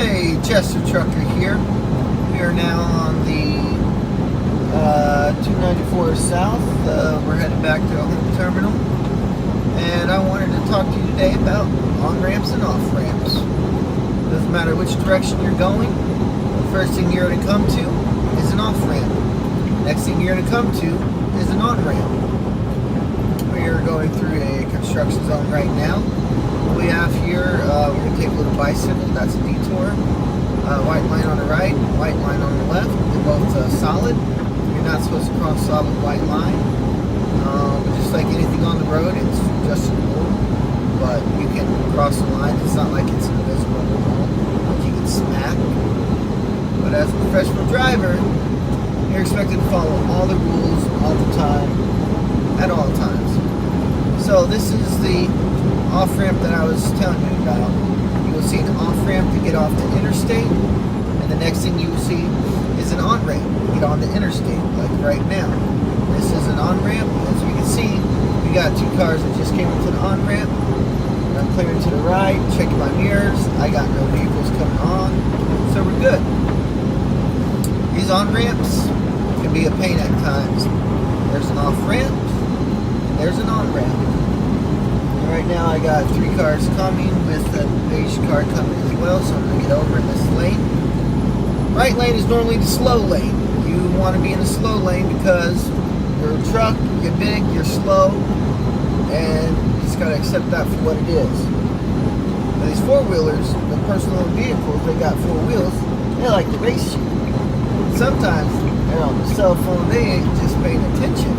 Hey, Chester Trucker here. We are now on the 294 South. We're headed back to our home terminal. And I wanted to talk to you today about on-ramps and off-ramps. Doesn't matter which direction you're going. The first thing you're going to come to is an off-ramp. Next thing you're going to come to is an on-ramp. We are going through a construction zone right now. We have here, we're going to take a little bicycle, that's a detour. White line on the right, white line on the left. They're both solid. You're not supposed to cross solid white line. Just like anything on the road, it's just a rule. But you can cross the line. It's not like it's an invisible rule that you can smack. But as a professional driver, you're expected to follow all the rules all the time, at all times. So this is the off-ramp that I was telling you about. You will see an off-ramp to get off the interstate, and the next thing you will see is an on-ramp to get on the interstate, like right now. This is an on-ramp. As you can see, we got two cars that just came into the on-ramp. I'm clearing to the right, checking my mirrors. I got no vehicles coming on, so we're good. These on-ramps can be a pain at times. There's an off-ramp, and there's an on-ramp. Right now I got three cars coming with a beige car coming as well, so I'm going to get over in this lane. Right lane is normally the slow lane. You want to be in the slow lane because you're a truck, you're big, you're slow, and you just got to accept that for what it is. Now these four-wheelers, the personal vehicles, they got four wheels, they like to race you. Sometimes they're on the cell phone, they ain't just paying attention.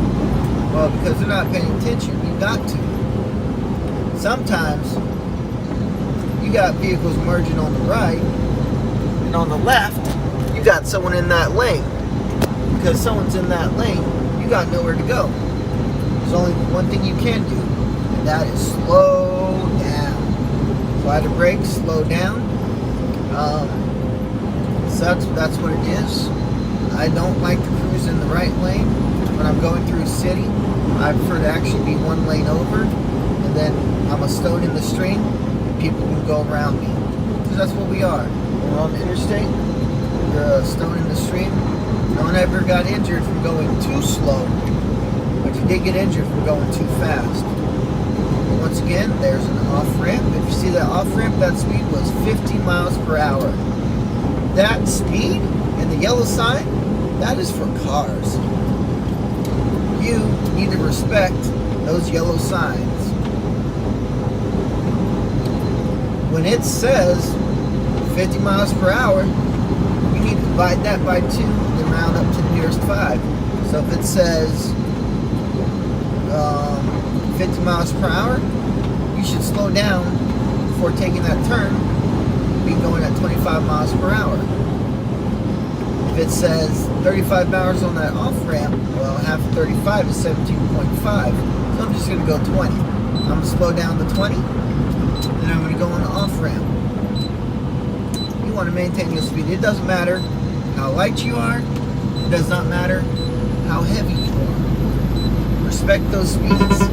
Well, because they're not paying attention, you got to. Sometimes you got vehicles merging on the right, and on the left you got someone in that lane. Because someone's in that lane, you got nowhere to go. There's only one thing you can do, and that is slow down. Apply the brakes, slow down. So that's what it is. I don't like to cruise in the right lane when I'm going through a city. I prefer to actually be one lane over, and then I'm a stone in the stream, and people can go around me. Because that's what we are. When we're on the interstate, you're a stone in the stream. No one ever got injured from going too slow, but you did get injured from going too fast. And once again, there's an off-ramp. If you see that off-ramp, that speed was 50 miles per hour. That speed and the yellow sign, that is for cars. You need to respect those yellow signs. When it says 50 miles per hour, you need to divide that by 2 and then round up to the nearest 5. So if it says 50 miles per hour, you should slow down before taking that turn. Be going at 25 miles per hour. If it says 35 miles on that off-ramp, well, half of 35 is 17.5. So I'm just going to go 20. I'm going to slow down to 20. Then I'm going to go on the off-ramp. You want to maintain your speed. It doesn't matter how light you are. It does not matter how heavy you are. Respect those speeds.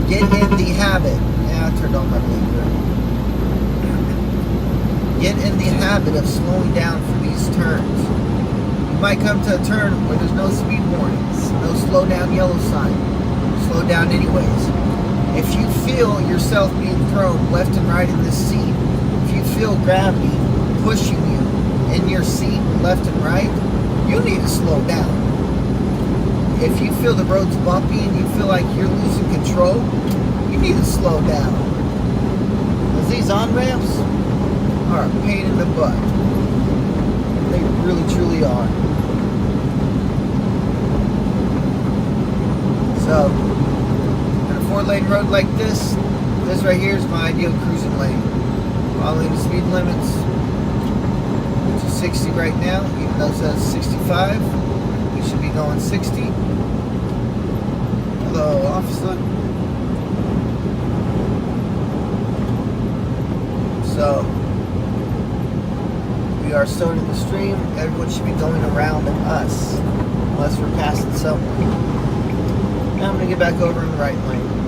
Get in the habit. Yeah, I turned on my blinker. Get in the habit of slowing down for these turns. You might come to a turn where there's no speed warnings, no slow down yellow sign. Slow down anyways. If you feel yourself being thrown left and right in this seat, if you feel gravity pushing you in your seat left and right, you need to slow down. If you feel the road's bumpy and you feel like you're losing control, you need to slow down. Because these on-ramps are a pain in the butt. They really, truly are. So, on a 4-lane road like this right here is my ideal cruising lane. Following the speed limits, which is 60 right now, even though it says 65, we should be going 60. Hello, officer. So, we are stowed in the stream. Everyone should be going around us, unless we're passing someone. Now I'm going to get back over in the right lane.